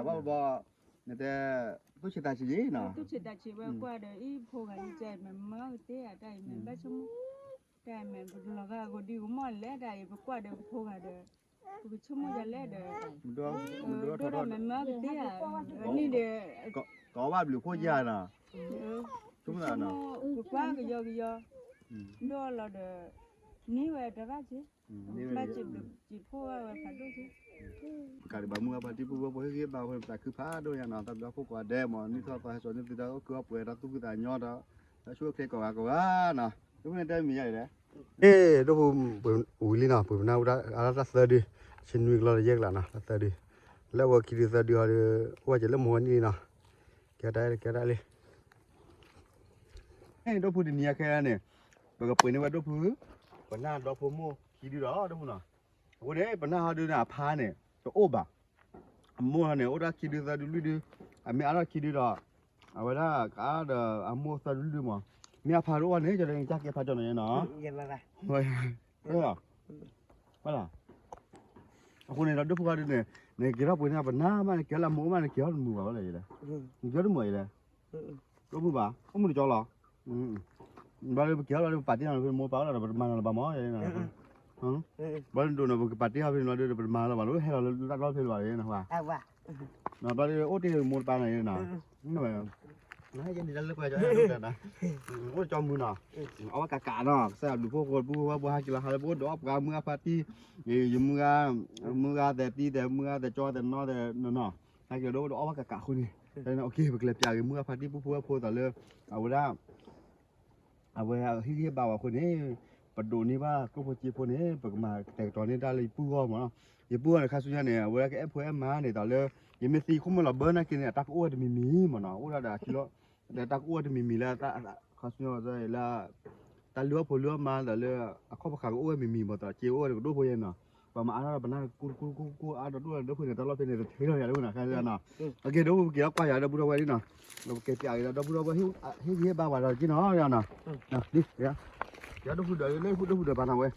บ่แต่ตุชิตาชิเนาะ ตุชิตาชิว่ากว่าเด้ออีพวกอันใจมันมาเตะได้มันบ่ชมแต่มันบ่ลก็ก็ดีก็มอแลได้บ่กว่าเด้อพวกเด้อก็ชมจะแลเด้อมันดูทอด มันมาเตะนี่เด้อก็ว่าหรือโคยาน่ะชุมน่ะเนาะ ก็กว่าก็ยอดอละเด้อนี่ว่าตะบะจิบะจิพวกว่าพาดูจิกะบะมือปฏิปุบ่เฮ็ดบ่าวตะคือพาโดยน่ะตะพวกว่าแดมนี่ทอดไปสอนนี่ติดก็คือป่วยตะตุกตะยอดแล้วช่วยเคก็ว่าน่ะทุกคนได้มีใหญ่แหละดูอุ้ยลีน่ะปุนาอุดาอาตะสะดิชินวิกลอเยกล่ะนะตะดิแล้วว่าคิดสะดิว่าจะละมวนนี่น่ะแกได้เลยดูพูดนี่แค่เนี่ยก็ปืนนี่ว่าดูพูปนาดอกพโมคิดดูดูน่ะโอ้เด้ปนาหาดูน่ะพาเนี่ยโอ้บ่มัวเนี่ยโอ้ดาคิดดูซะดูอะมีอะไรคิดดูดอะว่าดากาดอะมัวซะดูมั้งมีอาพารู้ว่าเนี่ยจะได้จักแกพาจอนเนี่ยเนาะเย็นละเฮ้ยว่าล่ะအခုနေတော့ဒုက္ခတွေနဲ့နေကြတော့ပွင့်နေပါနာမနဲ့ကြလာမိုးမနဲ့ကြောက်မှုပါလေလေကြောက်မှုလေတော့ဘူးပါအမှုကြောက်လားဘာလို့ကြောက်လာပါတီနာမိုးပါလာတော့မနာပါမောရဲနော်ဘာလို့တော့ပါတီဟာပြီးတော့တော့မာလာပါလို့ဟဲတော့တော့ဖြစ်သွားတယ်နော်ဟာနော်ဘာလို့အိုတီမိုးပါနေနော်နော်nãy giờ đi ra lúc này cho em nè, ôi cho mưa nè, ở cả nè, sao đủ phố còn bu hai kilo hai bốn đó cả mưa party, mưa đẹp đi đẹp mưa đẹp cho đẹp nó đẹp nè, hai kilo đó cả khôn đi, đây là ok, việc đẹp chạy mưa party bu tao lên, ở đây khi bảoคนนี้ปัดโดนี่ว่าก็พอจีคนนี้ปกมาแต่ตอนนี้ได้เลยปูก็มั้งอย่าปูอะไรข้าสุดเนี่ยเวลาแกเอฟเอ็มมาเนี่ยตอนเลยยังไม่ซีคุ้มมันเราเบิร์นนะกินเนี่ยตักอ้วนมีมั้งเนาะอ้วนได้คิดว่าแต่ตักอ้วนมีแล้วตาข้าสุดเนี่ยจะแล้วตาเลือดพอเลือดมาแต่เลยข้อประคองอ้วนมีมั้งแต่เจียวอ้วนก็ดูพอยังเนาะประมาณนั้นประมาณกูอ่านด้วยดูพอเนี่ยตลอดเป็นเนี่ยเที่ยวอย่างนี้นะแค่นั้นเนาะโอเคดูเกี่ยวกับอย่างเราบุรุษไว้ดิเนาะเราเก็บอย่างเราบุรุษไว้ที่บ้านเรากินเนาะอย่างเนาะนะดิเดี๋ยวพูดเดี๋ยวเล่นพูดเดี๋ยวปานเอาไว้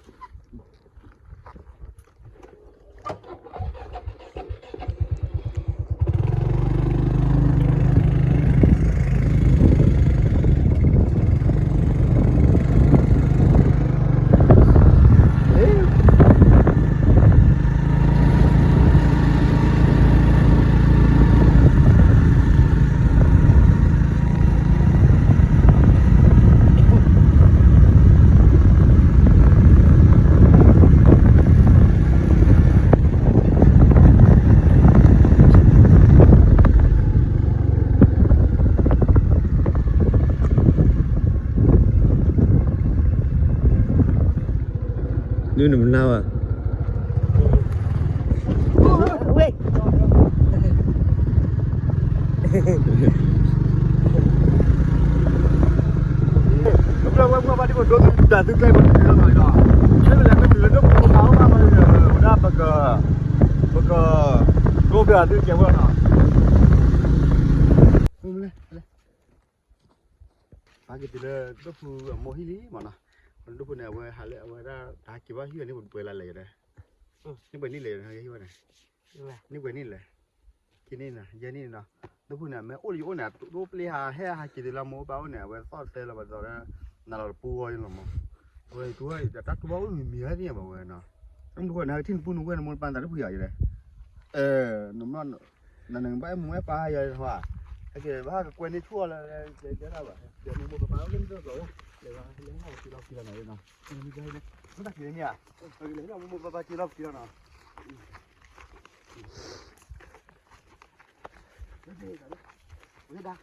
นี่หนุ่มน่าอ่ะเว้ยเราว่าบ้านที่คนโดนด่าตึกเลยคนเดียวหน่อยเนาะใช่ไหมล่ะก็คือต้องพูดเขามาเลยหัวหน้าปกรูปเดียวตึกเกี่ยวกับเนาะเลยปากกิเลยต้องพูดโมฮิลีมั้งนะมันดูพวกเนี่ยว่าหาเลยว่าถ้าคิดว่าเฮียนี่มันเปิดอะไรเลยนี่เป็นนี่เลยนะเฮียเนี่ยนี่เป็นนี่เลยกินนี่นะยันนี่นะดูพวกเนี่ยแม่โอ้ยโอ้เนี่ยรูปเลยหากินละโมบ้าเนี่ยว่าซอสเตลละแบบนั้นน่าเราปูอะไรละมั้งเว้ยตัวแต่ตักตัวมีอะไรเนี่ยบ้างเว้ยนะต้องดูคนนะที่ปูนุ่งเว้ยมันปานแต่ดูผู้ใหญ่เลยนุ่มนั่นหนึ่งใบมึงไม่ปลาใหญ่หรอไอ้เจ้าบ้ากับกวนนี่ชั่วเลยเจ้าอะไรเดี๋ยวมึงบอกกับป้าเล่นก็หรอเดี๋ยวเลี้ยงเราที่เรากินอะไรเนาะมีใจเลยไม่ได้กินเนี่ยเราเลี้ยงเรามึงบอกที่เรากินเนาะเฮ้ยด่า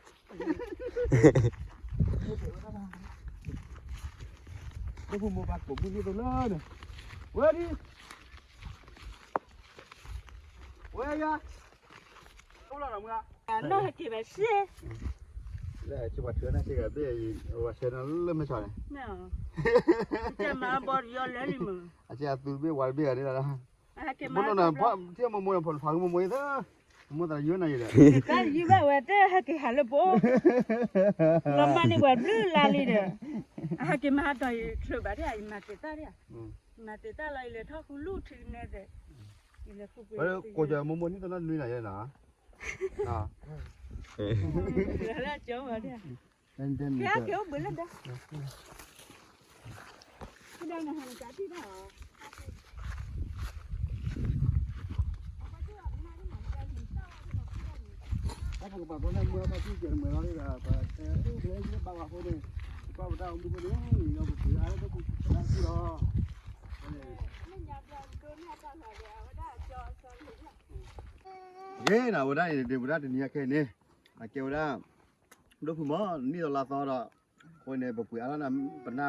เดี๋ยวผมบอกผมพูดนี่ตัวเล่นเว้ยดิเว้ยยะเข้าแล้วมึงอ่ะ那还给呗是来，去把车那这个别，我车那那么长呢。没有这嘛把要来里嘛而且都别玩别的了。还给不能那跑，这么没人跑，跑没的，没得有那一点。但以为我这还给还了不老妈你我不拉里的还给嘛到吃吧的嘛给大的嘛给大来了他会路吃那的我国家没你到那女那人呐。แล้วเจ้าว่าเด้ เต้น แค่เกี่ยวเบิ่แล้วเด้ไม่ได้นะหาจัดที่เด้อ ถ้าผมบอกว่าเมื่อมาที่เกิดเมื่อเราได้แบบเดี๋ยวบ้าๆพวกนี้ก็ได้ดูคนนี้เราไปซื้ออะไรก็กูได้ที่รอเย้นะวันนี้เดี๋ยววันนี้เนี่ยแค่นี้นะเกี่ยวได้ดูผมว่านี่เราต่อละคนเนี่ยบอกว่าอะไรนะปัญหา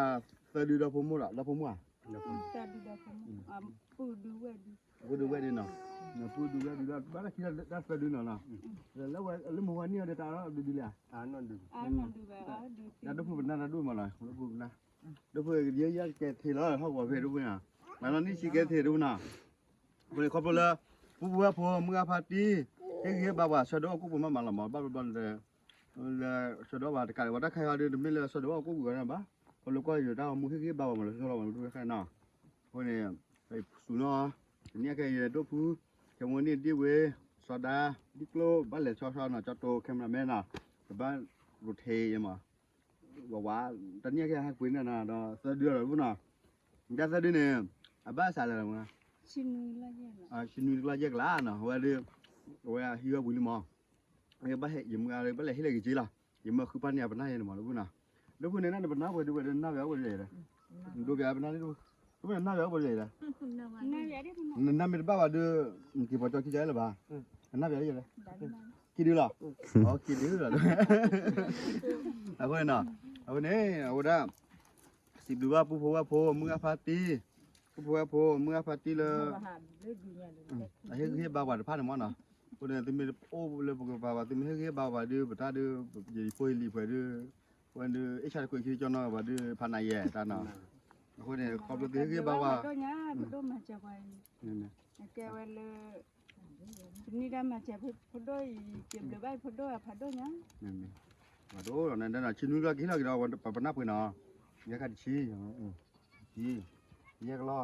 เสด็จเราผมละเราผมว่า Tadi dah kamu pudu wedi. Pudu wedi no. Na pudu wedi dah bara kira dah pudu no na. Lalu mau ni ada taruh di bila. Anon du ba du. Dah tu benar dah tu malah. Lu benar. Tu dia ya ke thela ha wa phe tu na. Mana ni si ke the tu na. Boleh kau boleh buat apa menga parti. Ke bawa sado aku pun malam ba ba le sado ba dekat wa dah kai ada demi le sado aku bukan ba. Kalau kauอยู่ดาวมือที่บ่าวมาเลยเรามาดูแค่น่ะคนนี้ไอ้สุนนี่แค่ตัวผู้แค่วันนี้ดีเวสดาดิโกลบ้านเลยชอๆน่ะจอโตแคมราแมนน่ะบ้านรถเทยังมาว่าตอนนี้แค่ให้คุยน่ะนะดอสะเดือรู้น่ะจะสะเดือเนี่ยบ้านสาเลยมั้ง Sinu la ya. Sinu la ya laน่ะว่าเด้ว่าฮิวบุลิมอไอ้บ้านเฮยมึงอะไรบ้านเลยเฮเลยกี่ล่ะยังมาคือบ้านเนี่ยบ้านไหนเนี่ยมารู้น่ะดูคนนั้นน่ะเป็นน้าเว้ยดูเป็นน้าเว้ยบ่เลยดูแกเป็นน้าดูเป็นน้าเว้ยบ่เลย Na ya de mo. น้ามีบ้าว่าดูกี่ปอจอกี่ใจล่ะบ่น้าเว้ยเลยกี่ดีล่ะอ๋อกี่ดีล่ะเอาคนน่ะเอาเนี่ยเอาดาสิดูว่าผู้ผัวผัวมึงอะพาตีผู้ผัวผัวมึงอะพาตีเลยไอ้เฮ้ยบ้าว่าพาหนมน่ะคนเนี่ยตึมีโอ้เลยบ่บ้าว่าตึมีเฮ้ยบ้าว่าดูบ่ตาดูยี่ป่วยลีป่วยดูวันดูไอ้ชาติคุยคิดจนว่าดูพันนายแย่ตาเนาะคนเนี่ยขอบตัวที่บ้าว่า Do nya do ma cha wai. นี่นะ Ke wai le. Ni da ma cha phodo ke le bai phodo phodo nya. นี่นี่มาดูนั่นน่ะชินุก็กินแล้วก็วันปะนับไปเนาะยาคัดชีชีแยกล้อ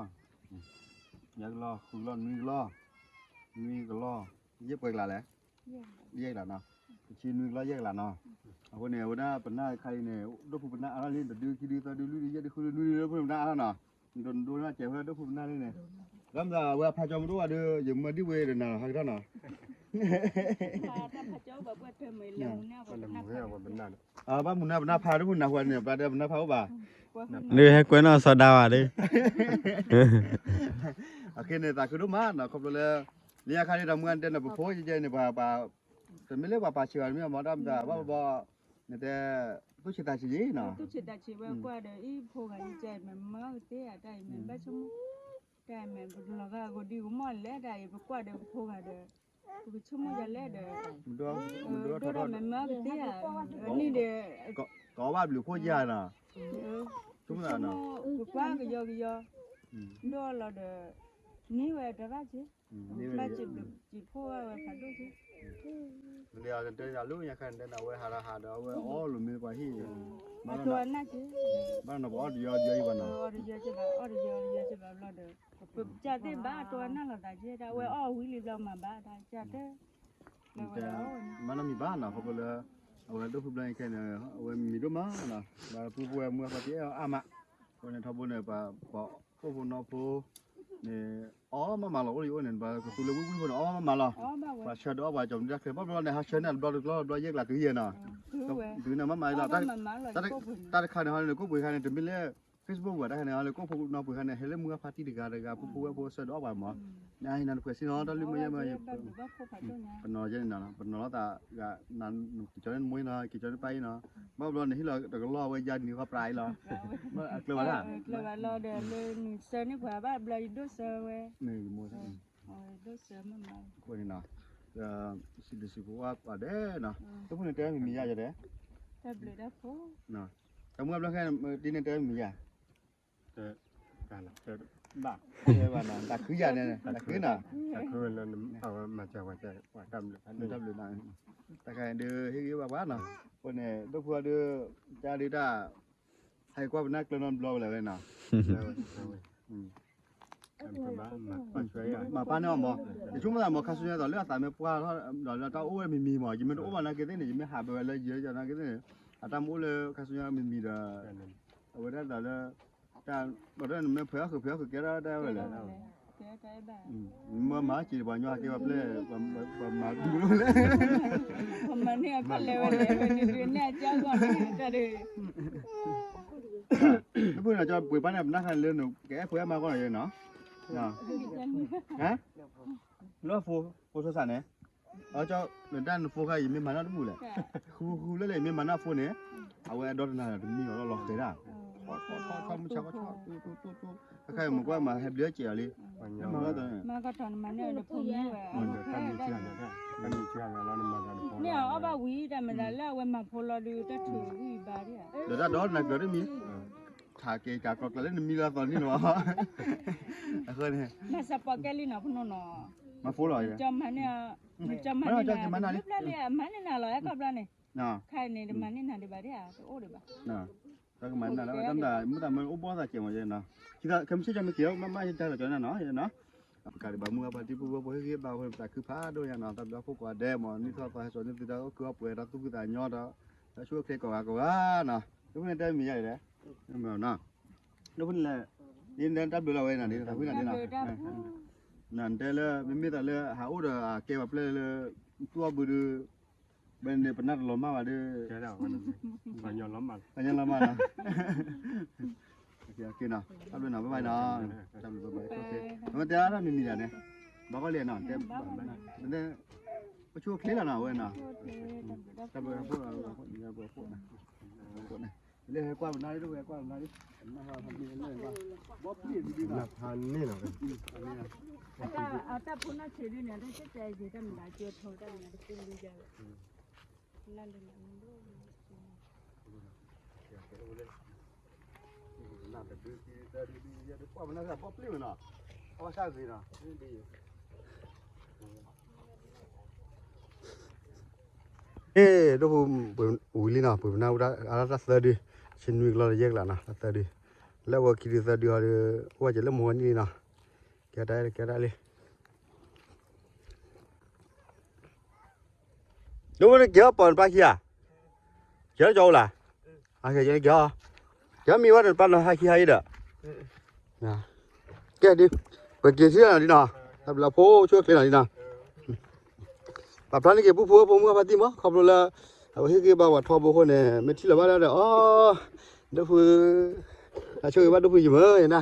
คือล้อนี่ล้อนี่ก็ล้อแยกไปละแหละแยกละเนาะชีนุล้อแยกละเนาะคนเนี่ยวันน่ะปะหน้าใครเนี่ยดูผู้ปะหน้าอะไรนี่ดูคิดดูตาดูลุยแยกดูลุยแล้วผู้ปะหน้าอะไรเนาะดูน่าเจ็บแล้วดูผู้ปะหน้านี่เนี่ยแล้วมันว่าพาจอมรู้ว่าดูอย่ามาดิเวเด้อน่ะฮักดาเนาะ Ta pha chau ba ba the mai long na ba na. Ba mun na pha du mun na hwan ne ba da mun na pha ba. Ni hai quên nó sao đau à đi. Akhir ne ta ku du ma na khop lo le ni ya kha ni da mun an de na pho je je ne ba te me le ba chi wa mi ma da da ba ne te tu chi ta chi ji na. Tu chi ta chi ba kwa de I pho ga ni chai me ma te a dai me ba chum. Dai me bu lo ga go di go mo le dai ba kwa de pho ga de. Bu chum mo ya le de. Do Do me ma te a ni de có ba lu pho ya na. Chúng là na. Bu kwa ga yo. Do lo de ni we de ba chi. Ba chi chi pho wa pha do chi. Ni ya de ya lu ya khan de na we ha da we all lu me kwa hi. Ma to na chi. Ba na ba yo ba na. Or je ba lo de. Cha te ba to na la da je da we all we li lo ma ba da cha te. Mana mi ba na khop le we do pu blan khen we mi do ma na ba pu we mu fa ti a ma ko ne tho bu ne ba po no po ne o ma lo ri o ne ba ku le wi wi ko o ma lo ba sha do ba jom ja ke ba lo ne ha chen ne lo yek la tu ye na tu na ma la ta kha ne ha ne ko bu kha ne de mi le Facebook ว่าได้เนี่ยเลยก็พวกน้องปุ๋ยคันเนี่ยเฮเลมือพาร์ตี้ดีกันเลยกับผู้ผู้สะดวกว่าหมอเนี่ยนั่นคือสิ่งนั้นตอนนี้มันยังไม่ปนนอเจนนะปนนอแต่ก็นั่นกิจการมวยนะกิจการไปนะบ้านเราเนี่ยที่เราแต่ก็รอไว้ยันนี่ก็ปลายแล้วมันเกลือละ เกลือรอเดี๋ยวเลยเซนี่กว่าบ้านบลายดูเซเว้ย นี่มวยดูเซมันมา คนนี้นะสิว่าว่าเด้นะทุกคนเนี่ยมียาจะเด้ แต่บลายได้พอ นะแต่เมื่อเราแค่ที่เนี่ยมียา กันบ้า ใช่ป่ะนะแต่คือยาเนี่ยแต่คือน่ะ แต่คือนั้นเอามาจากว่าทำเลย ดูทำเลยนะแต่ใครเดือให้กี่ว่าน่ะคนเนี่ยทุกคนเดือจะดีได้ให้ความนักเล่นบอลเลยนะ มาช่วยอ่ะ มาป้าเนาะบ่ชุมมาบ่คาสุเนี่ยตอนเลือกตามปัวตอนตาโอ้มีบ่ยิมันโอ้มานะเกเตนี่ยิมหาไปเลยเยอะจังนะเกเตนี่อาตามโอ้เลยคาสุเนี่ยมีดาเอาไว้ได้แล้วแต่บ่ได้มันเผื่อคือแกได้ไว้แล้ว แกได้บ้า มามาจีบ่ยัวเก็บเลยบ่มาดูเลย ผมมันเนี่ยพันเลวเลยนี่เนี่ยเจ้าก่อนก็ได้ เพิ่นจะปุ้ยป้าเนี่ยนักคันเรื่องแกเผื่อมาก่อนเลยเนาะฮะแล้วฟูสานเนี่ยเจ้าเดินด้านฟูใครยิมมาแล้วดูเลยคูเลยมีมาหน้าฟูเนี่ยเอาไว้ดอทน่ะมีเราลอกได้ล่ะทำชาวตู้ใครมันก็มาให้เลือเจียเลยมาแล้วตอนนี้ มาก็ตอนมันเนี่ยผมนี่แหละ มันจะตั้งมีเชื่อแล้วตั้งมีเชื่อแล้วมันมากันพอ เนี่ยเอาบ่วีแต่มันแล้วเว้มาพอลดูตะถือวีบาเนี่ย เดี๋ยวดอทน่ะเกิดได้มีขาเกกากอกแล้วมีแล้วตอนนี้เนาะเคยเนี่ย มาสปอร์แกลินะพุ่นเนาะ มาฟูหน่อย จำมันเนี่ยจำมันเนี่ยมันเนี่ยมันเนี่ยหรอก็บลาเนี่ย น่ะ ใครเนี่ยมันเนี่ยได้บาเนี่ยโอ้ได้บา น่ะก็มันน่ะแล้วตั้งแต่เมื่อแต่มันอุบบ่ซะเจียงว่าจังเนาะคิดว่าคำชื่อจะไม่เกี่ยวมาจะแล้วจังนั้นเนาะเนาะกาบามือปฏิบุบ่บ่เฮ็ดบ่าคือพาโดยเนาะตามพวกว่าแดมนี่ก็ไปสอนนี่ตาก็คือป่วยรักตุกตายอดแล้วช่วยเคก็ว่าเนาะทุกคนได้มีใหญ่เด้เนาะแล้วเพิ่นแหละยินเดินตับดูเราไว้น่ะนี่ถ้าเพิ่นน่ะนี่น่ะนั่นแต่ละมีแต่ละหาอุดเก็บเลยตัวบือเป็นเดปนัดลมมาว่าเด้อ แค่แล้วมันยอมล้มมัน อันยังละมานะโอเคเนาะตับดูเนาะบ๊ายบายเนาะตับดูบ๊ายบายโอเคมันแต่ละมีแล้วเนี่ยบ่ก็เรียนเนาะแต่มันได้ก็ช่วยเคลียร์เนาะเว้ยเนาะตับดูพวกเราพวกนะเรียกให้กว้างหน่อยด้วยกว้างหน่อยมาทำนี่เลยว่าบ่เปลี่ยนดี หลับพันนี่เหรอ อันนี้ आता पुन्हा छेडी ने ते चाय जेटा मिला जो थोड़ा मिला ते ले जा लंदनน่าจะดีอย่าไปป้อมนะป้อมปลิ้วเนาะเอาซะสิเนาะดีดูผมอุ้ยลีนะผมน่าว่าอะไรสักดีชินวิกเราเยอะแล้วนะสักดีแล้วว่าคิดสักดีว่าจะเล่นมวยนี่นะแกได้เลยดูมันเกี่ยวปนปลาเขียเกี่ยวโจล่ะเขียเกี่ยวมีว่าปลาเขียให้เด้อนะแกดิไปเกี่ยวเสียหน่อยดินะทำเราโพช่วยเกี่ยวหน่อยดินะปลาพลานี่เกี่ยวผู้ผมก็พอดีมั้งขอบคุณละเอาให้เกี่ยวบ่าวทอบุคนเนี่ยไม่ที่ละว่าแล้วเด้ออ๋อเดี๋ยวช่วยว่าดูอยู่มั้ยนะ